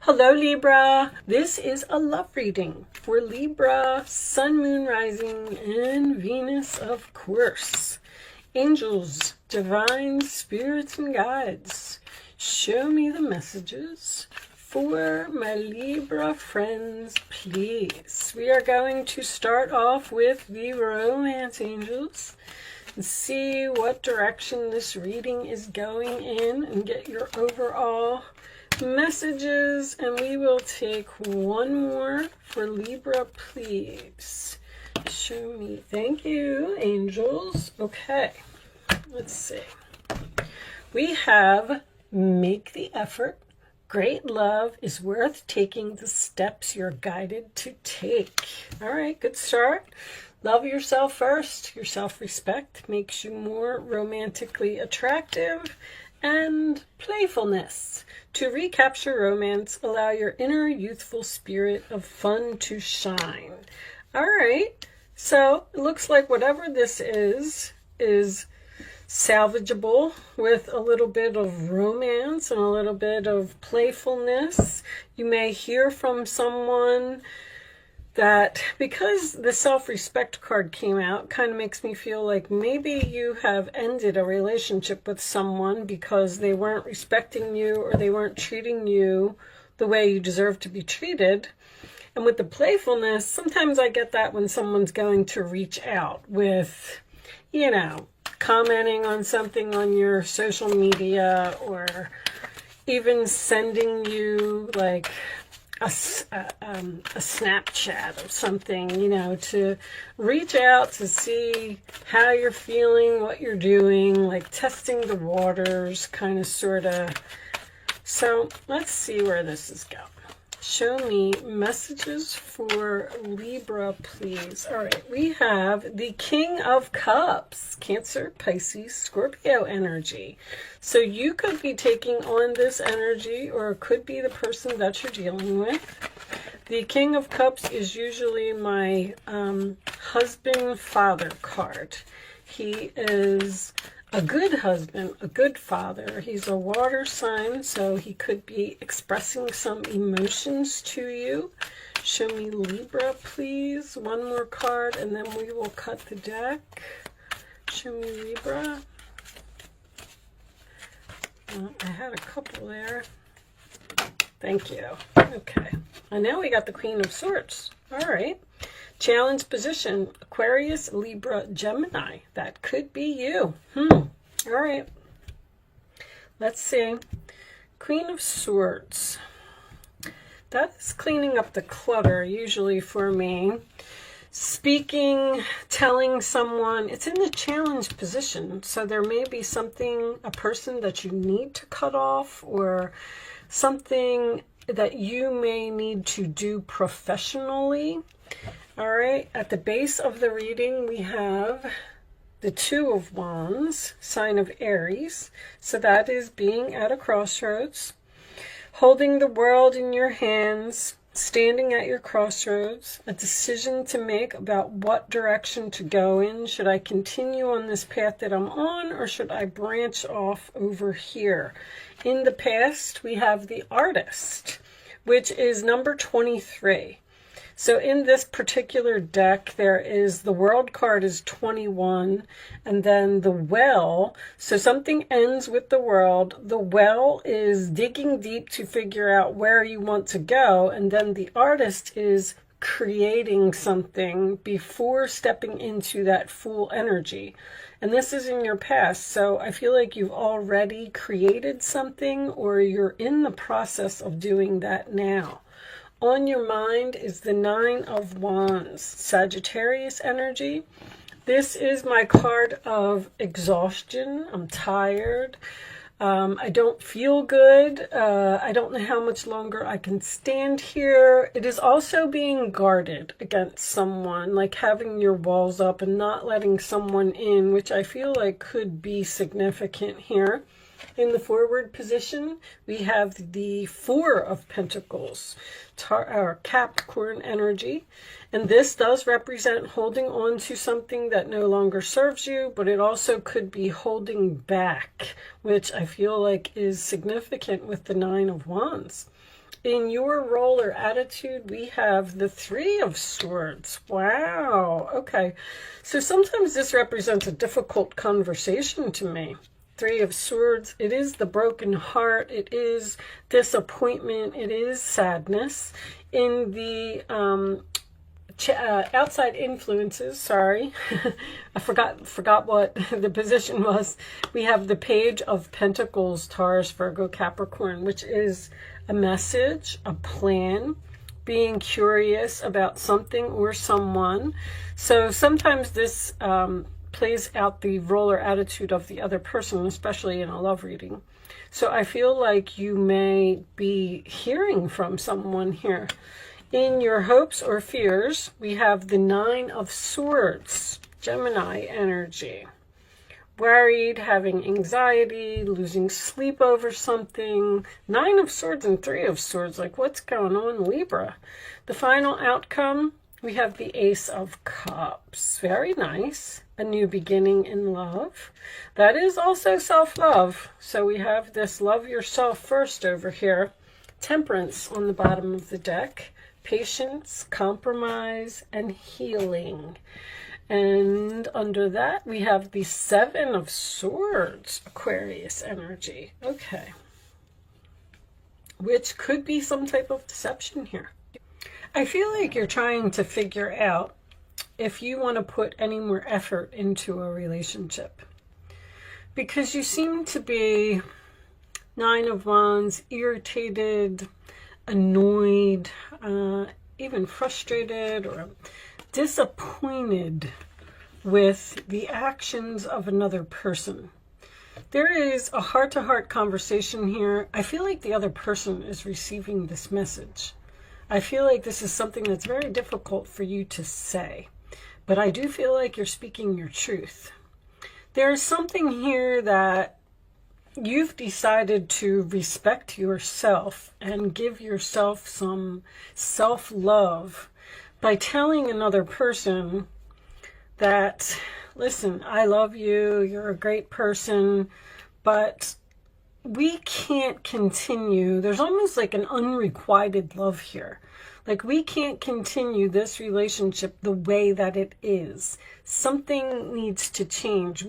Hello Libra, this is a love reading for Libra, Sun, Moon, Rising, and Venus, of course. Angels, divine spirits, and guides, show me the messages for my Libra friends, please. We are going to start off with the romance angels and see what direction this reading is going in and get your overall messages, and we will take one more for Libra, please. Show me. Thank you, angels. Okay, let's see. We have make the effort. Great love is worth taking the steps you're guided to take. All right, good start. Love yourself first. Your self-respect makes you more romantically attractive, and playfulness. To recapture romance, allow your inner youthful spirit of fun to shine. All right, so it looks like whatever this is salvageable with a little bit of romance and a little bit of playfulness. You may hear from someone that, because the self-respect card came out, kind of makes me feel like maybe you have ended a relationship with someone because they weren't respecting you or they weren't treating you the way you deserve to be treated. And with the playfulness, sometimes I get that when someone's going to reach out with, you know, commenting on something on your social media, or even sending you like a Snapchat or something, you know, to reach out to see how you're feeling, what you're doing, like testing the waters, kind of, sort of. So let's see where this is going. Show me messages for Libra, please. All right, we have the King of Cups, Cancer, Pisces, Scorpio energy. So you could be taking on this energy, or it could be the person that you're dealing with. The King of Cups is usually my husband, father card. He is a good husband, a good father. He's a water sign, so he could be expressing some emotions to you. Show me Libra, please. One more card, and then we will cut the deck. Show me Libra. I had a couple there. Thank you. Okay. And now we got the Queen of Swords. All right. Challenge position, Aquarius, Libra, Gemini. That could be you. All right. Let's see. Queen of Swords. That is cleaning up the clutter, usually for me. Speaking, telling someone, it's in the challenge position. So there may be something, a person that you need to cut off, or something that you may need to do professionally. All right, at the base of the reading, we have the Two of Wands, sign of Aries. So that is being at a crossroads, holding the world in your hands, standing at your crossroads, a decision to make about what direction to go in. Should I continue on this path that I'm on, or should I branch off over here? In the past, we have the Artist, which is number 23. So in this particular deck, there is the World card is 21, and then the Well. So something ends with the World. The Well is digging deep to figure out where you want to go, and then the Artist is creating something before stepping into that Fool energy. And this is in your past, so I feel like you've already created something, or you're in the process of doing that now. On your mind is the Nine of Wands, Sagittarius energy. This is my card of exhaustion. I'm tired. I don't feel good. I don't know how much longer I can stand here. It is also being guarded against someone, like having your walls up and not letting someone in, which I feel like could be significant here. In the forward position, we have the Four of Pentacles, Capricorn energy. And this does represent holding on to something that no longer serves you, but it also could be holding back, which I feel like is significant with the Nine of Wands. in your role or attitude, we have the Three of Swords. Wow. Okay. So sometimes this represents a difficult conversation to me. Three of Swords, it is the broken heart, it is disappointment, it is sadness. In the outside influences, sorry, I forgot what the position was. We have the Page of Pentacles, Taurus, Virgo, Capricorn, which is a message, a plan, being curious about something or someone. So sometimes this plays out the role or attitude of the other person, especially in a love reading. So I feel like you may be hearing from someone here. In your hopes or fears, we have the Nine of Swords, Gemini energy. Worried, having anxiety, losing sleep over something. Nine of Swords and Three of Swords, like what's going on, Libra? The final outcome, we have the Ace of Cups. Very nice. A new beginning in love. That is also self-love. So we have this love yourself first over here. Temperance on the bottom of the deck. Patience, compromise, and healing. And under that, we have the Seven of Swords, Aquarius energy. Okay. Which could be some type of deception here. I feel like you're trying to figure out if you want to put any more effort into a relationship. Because you seem to be Nine of Wands, irritated, annoyed, even frustrated or disappointed with the actions of another person. There is a heart-to-heart conversation here. I feel like the other person is receiving this message. I feel like this is something that's very difficult for you to say, but I do feel like you're speaking your truth. There's something here that you've decided to respect yourself and give yourself some self-love by telling another person that, listen, I love you, you're a great person, but we can't continue. There's almost like an unrequited love here. Like we can't continue this relationship the way that it is. Something needs to change.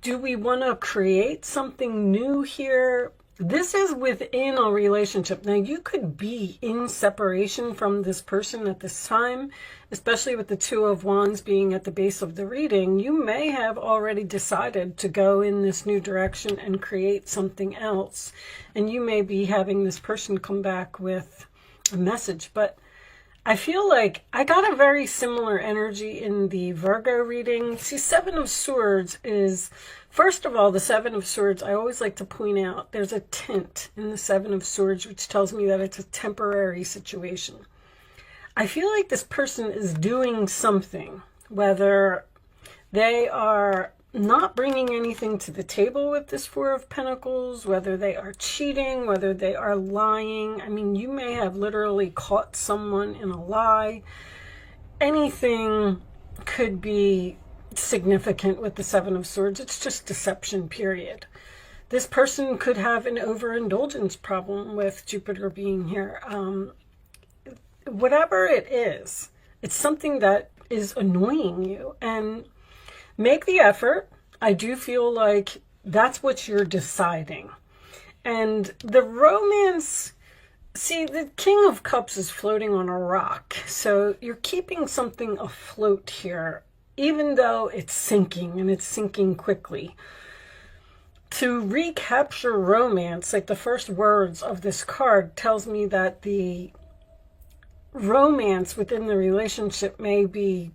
Do we want to create something new here? This is within a relationship. Now, you could be in separation from this person at this time, especially with the Two of Wands being at the base of the reading. You may have already decided to go in this new direction and create something else. And you may be having this person come back with a message. But I feel like I got a very similar energy in the Virgo reading. See, Seven of Swords is, first of all, the Seven of Swords, I always like to point out, there's a tint in the Seven of Swords, which tells me that it's a temporary situation. I feel like this person is doing something, whether they are not bringing anything to the table with this Four of Pentacles, whether they are cheating, whether they are lying. I mean, you may have literally caught someone in a lie. Anything could be significant with the Seven of Swords. It's just deception, period. This person could have an overindulgence problem with Jupiter being here. Whatever it is, it's something that is annoying you. And make the effort. I do feel like that's what you're deciding. And the romance, see, the King of Cups is floating on a rock. So you're keeping something afloat here, even though it's sinking, and it's sinking quickly. To recapture romance, like the first words of this card tells me that the romance within the relationship may be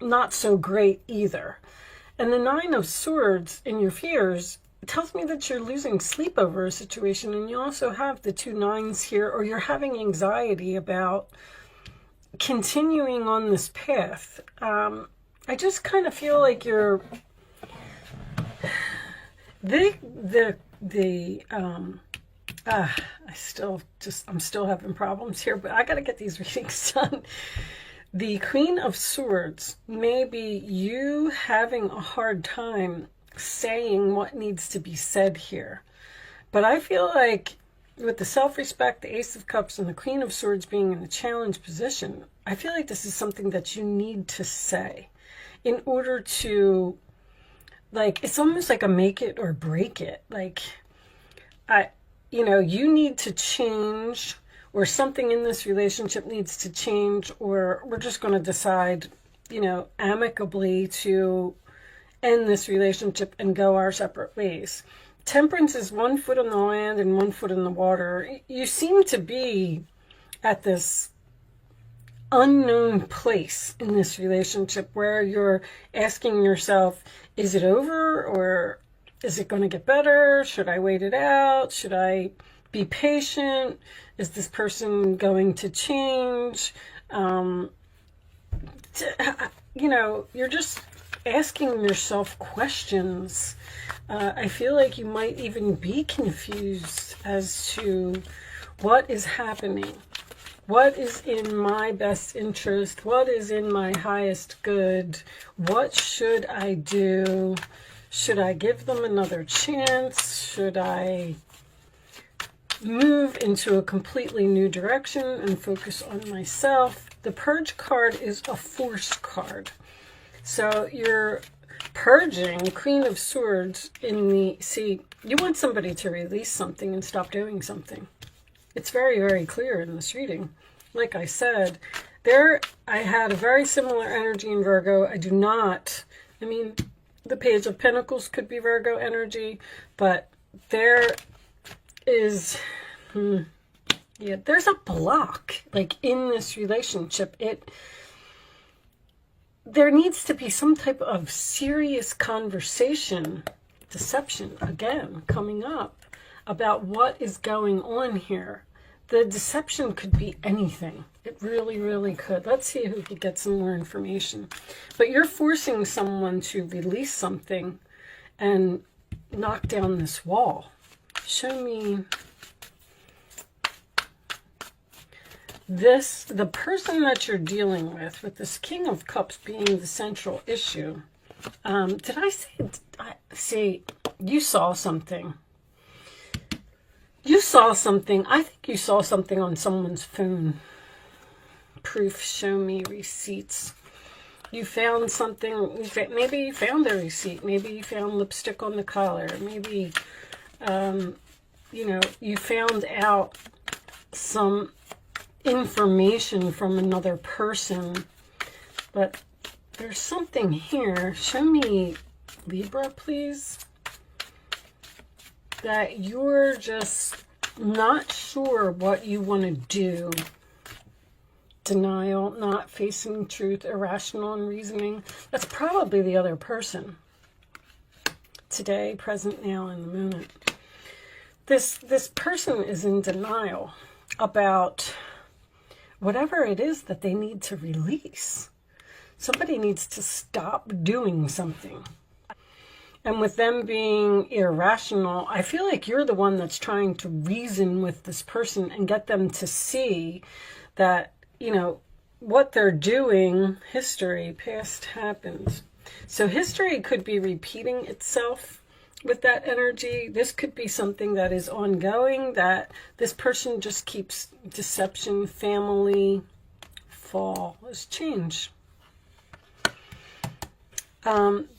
not so great either. And the Nine of Swords in your fears tells me that you're losing sleep over a situation, and you also have the two nines here, or you're having anxiety about continuing on this path. I just kind of feel like you're I'm still having problems here, but I got to get these readings done. The Queen of Swords may be you having a hard time saying what needs to be said here. But I feel like with the self-respect, the Ace of Cups, and the Queen of Swords being in the challenge position, I feel like this is something that you need to say in order to, like, it's almost like a make it or break it. Like, you need to change, or something in this relationship needs to change, or we're just going to decide, amicably to end this relationship and go our separate ways. Temperance is 1 foot on the land and 1 foot in the water. You seem to be at this unknown place in this relationship where you're asking yourself, is it over, or is it going to get better? Should I wait it out? Should I be patient? Is this person going to change? You're just asking yourself questions. I feel like you might even be confused as to what is happening. What is in my best interest? What is in my highest good? What should I do? Should I give them another chance? Should I move into a completely new direction and focus on myself? The Purge card is a Force card. So you're purging, Queen of Swords see, you want somebody to release something and stop doing something. It's very, very clear in this reading. Like I said, I had a very similar energy in Virgo. The Page of Pentacles could be Virgo energy, but there is, there's a block, like, in this relationship. There needs to be some type of serious conversation, deception, again, coming up about what is going on here. The deception could be anything. It really, really could. Let's see who could get some more information. But you're forcing someone to release something and knock down this wall. Show me this, the person that you're dealing with this King of Cups being the central issue. Did I say, you saw something. You saw something. I think you saw something on someone's phone. Proof, show me receipts. You found something. Maybe you found a receipt. Maybe you found lipstick on the collar. Maybe, you found out some information from another person. But there's something here. Show me Libra, please. That you're just not sure what you want to do. Denial, not facing truth, irrational and reasoning. That's probably the other person. Today, present, now, in the moment. This person is in denial about whatever it is that they need to release. Somebody needs to stop doing something. And with them being irrational, I feel like you're the one that's trying to reason with this person and get them to see that, what they're doing, history, past happened. So history could be repeating itself with that energy. This could be something that is ongoing, that this person just keeps deception, family, fall, is change.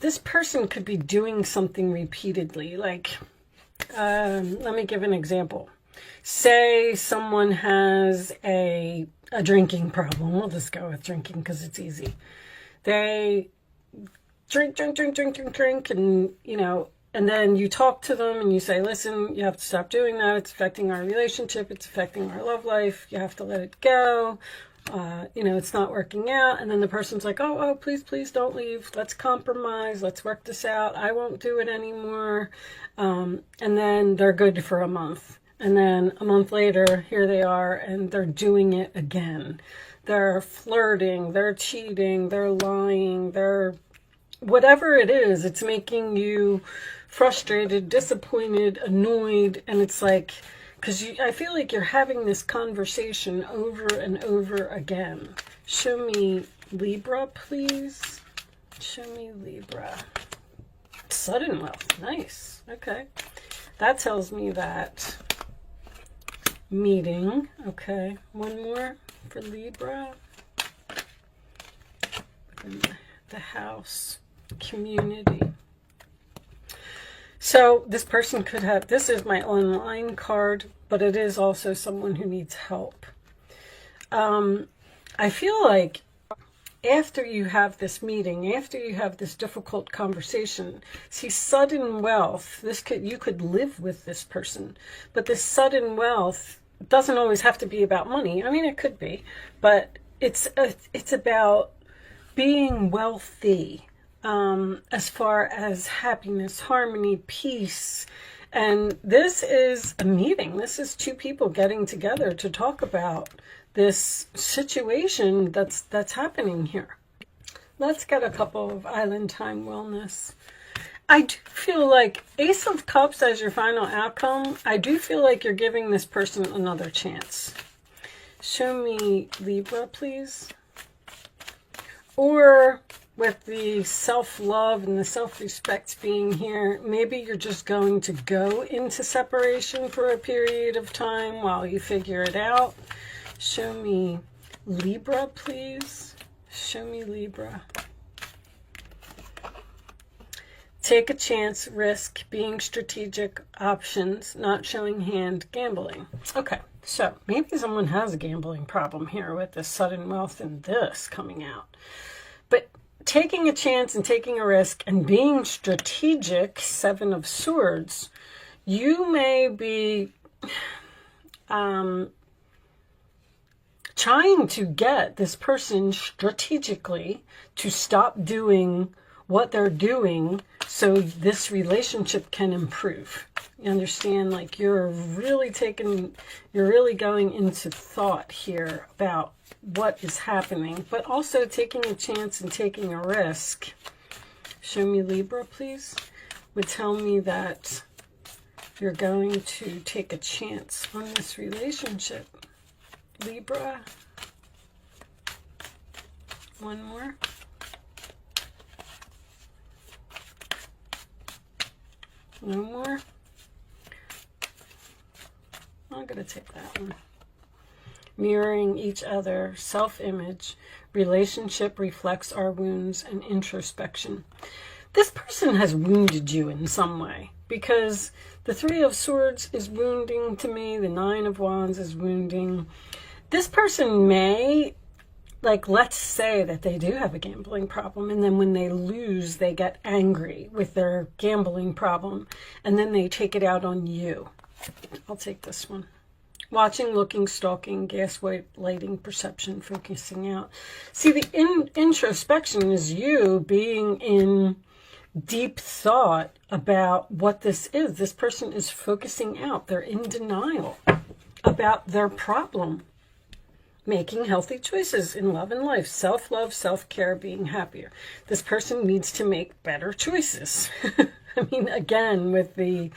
This person could be doing something repeatedly. Like, let me give an example. Say someone has a drinking problem. We'll just go with drinking because it's easy. They drink, and, and then you talk to them and you say, listen, you have to stop doing that. It's affecting our relationship. It's affecting our love life. You have to let it go. It's not working out. And then the person's like, oh, please don't leave. Let's compromise. Let's work this out. I won't do it anymore. And then they're good for a month. And then a month later, here they are, and they're doing it again. They're flirting, they're cheating, they're lying, they're whatever it is, it's making you frustrated, disappointed, annoyed. And it's like, because I feel like you're having this conversation over and over again. Show me Libra, please. Show me Libra. Sudden wealth. Nice. Okay. That tells me that meeting. Okay, one more for Libra. And the house, community. So this person could have, this is my online card, but it is also someone who needs help. I feel like after you have this meeting, after you have this difficult conversation, see, sudden wealth, you could live with this person, but this sudden wealth doesn't always have to be about money. I mean, it could be, but it's about being wealthy, as far as happiness, harmony, peace. And this is a meeting. This is two people getting together to talk about this situation that's happening here. Let's get a couple of Island Time Wellness. I do feel like Ace of Cups as your final outcome. I do feel like you're giving this person another chance. Show me Libra, please. Or with the self-love and the self-respect being here, maybe you're just going to go into separation for a period of time while you figure it out. Show me Libra, please. Show me Libra. Take a chance, risk, being strategic, options, not showing hand, gambling. Okay, so maybe someone has a gambling problem here with this sudden wealth and this coming out. But taking a chance and taking a risk and being strategic, Seven of Swords, you may be trying to get this person strategically to stop doing what they're doing so this relationship can improve. You understand? Like you're really going into thought here about what is happening, but also taking a chance and taking a risk. Show me Libra, please. Would tell me that you're going to take a chance on this relationship. Libra. One more. No more. I'm going to take that one. Mirroring each other, self-image, relationship reflects our wounds, and introspection. This person has wounded you in some way, because the Three of Swords is wounding to me. The Nine of Wands is wounding. This person may, like, let's say that they do have a gambling problem, and then when they lose, they get angry with their gambling problem, and then they take it out on you. I'll take this one. Watching, looking, stalking, gaslighting, perception, focusing out. See, the introspection is you being in deep thought about what this is. This person is focusing out. They're in denial about their problem. Making healthy choices in love and life. Self-love, self-care, being happier. This person needs to make better choices. I mean, again, with the,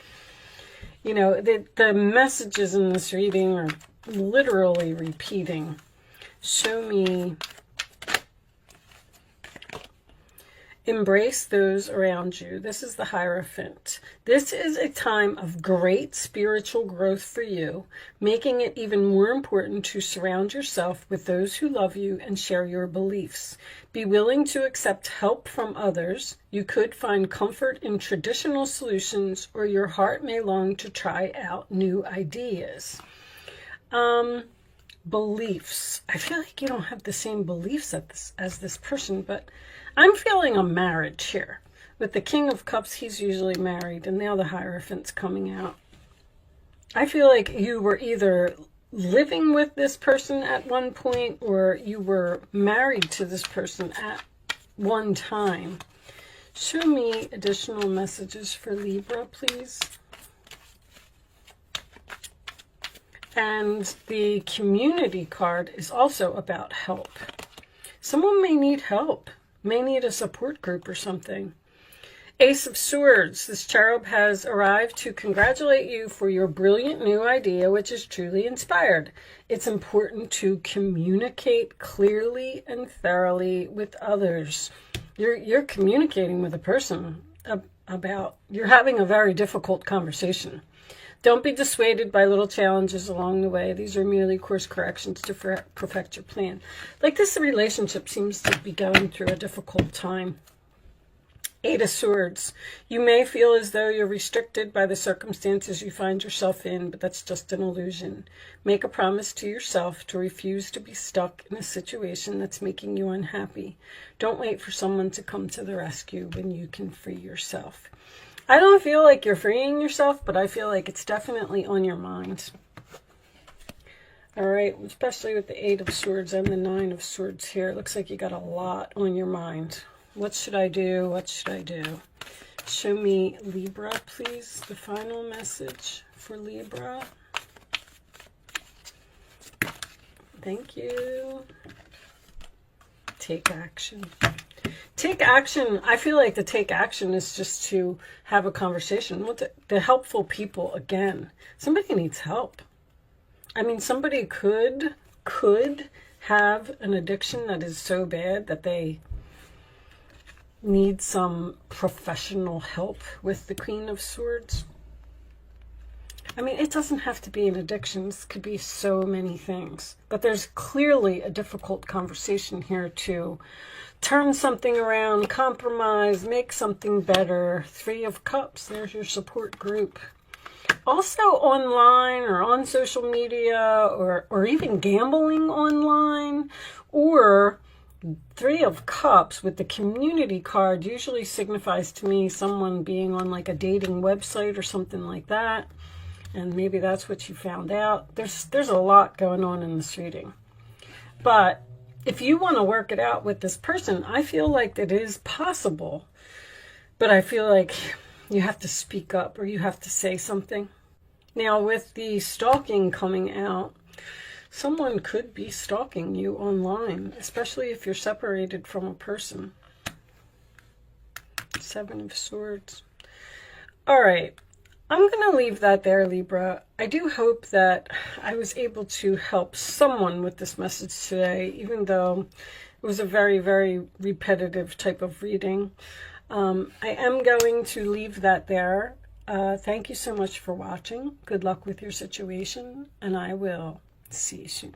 you know, the messages in this reading are literally repeating. Show me. Embrace those around you. This is the Hierophant. This is a time of great spiritual growth for you, making it even more important to surround yourself with those who love you and share your beliefs. Be willing to accept help from others. You could find comfort in traditional solutions, or your heart may long to try out new ideas. Beliefs. I feel like you don't have the same beliefs as this person, but I'm feeling a marriage here. With the King of Cups, he's usually married, and now the Hierophant's coming out. I feel like you were either living with this person at one point, or you were married to this person at one time. Show me additional messages for Libra, please. And the Community card is also about help. Someone may need help, may need a support group or something. Ace of Swords, this cherub has arrived to congratulate you for your brilliant new idea, which is truly inspired. It's important to communicate clearly and thoroughly with others. You're communicating with a person about, you're having a very difficult conversation. Don't be dissuaded by little challenges along the way. These are merely course corrections to perfect your plan. Like, this relationship seems to be going through a difficult time. 8 of Swords. You may feel as though you're restricted by the circumstances you find yourself in, but that's just an illusion. Make a promise to yourself to refuse to be stuck in a situation that's making you unhappy. Don't wait for someone to come to the rescue when you can free yourself. I don't feel like you're freeing yourself, but I feel like it's definitely on your mind. All right, especially with the 8 of Swords and the 9 of Swords here. It looks like you got a lot on your mind. What should I do? What should I do? Show me Libra, please. The final message for Libra. Thank you. Take action. Take action. I feel like the take action is just to have a conversation with the helpful people again. Somebody needs help. I mean, somebody could have an addiction that is so bad that they need some professional help with the Queen of Swords. I mean, it doesn't have to be an addiction. This could be so many things. But there's clearly a difficult conversation here to turn something around, compromise, make something better. 3 of Cups, there's your support group. Also online or on social media, or even gambling online, or 3 of Cups with the community card usually signifies to me someone being on like a dating website or something like that. And maybe that's what you found out. There's a lot going on in this reading. But if you want to work it out with this person, I feel like it is possible. But I feel like you have to speak up, or you have to say something. Now, with the stalking coming out, someone could be stalking you online, especially if you're separated from a person. 7 of Swords. All right. I'm going to leave that there, Libra. I do hope that I was able to help someone with this message today, even though it was a very, very repetitive type of reading. I am going to leave that there. Thank you so much for watching. Good luck with your situation, and I will see you soon.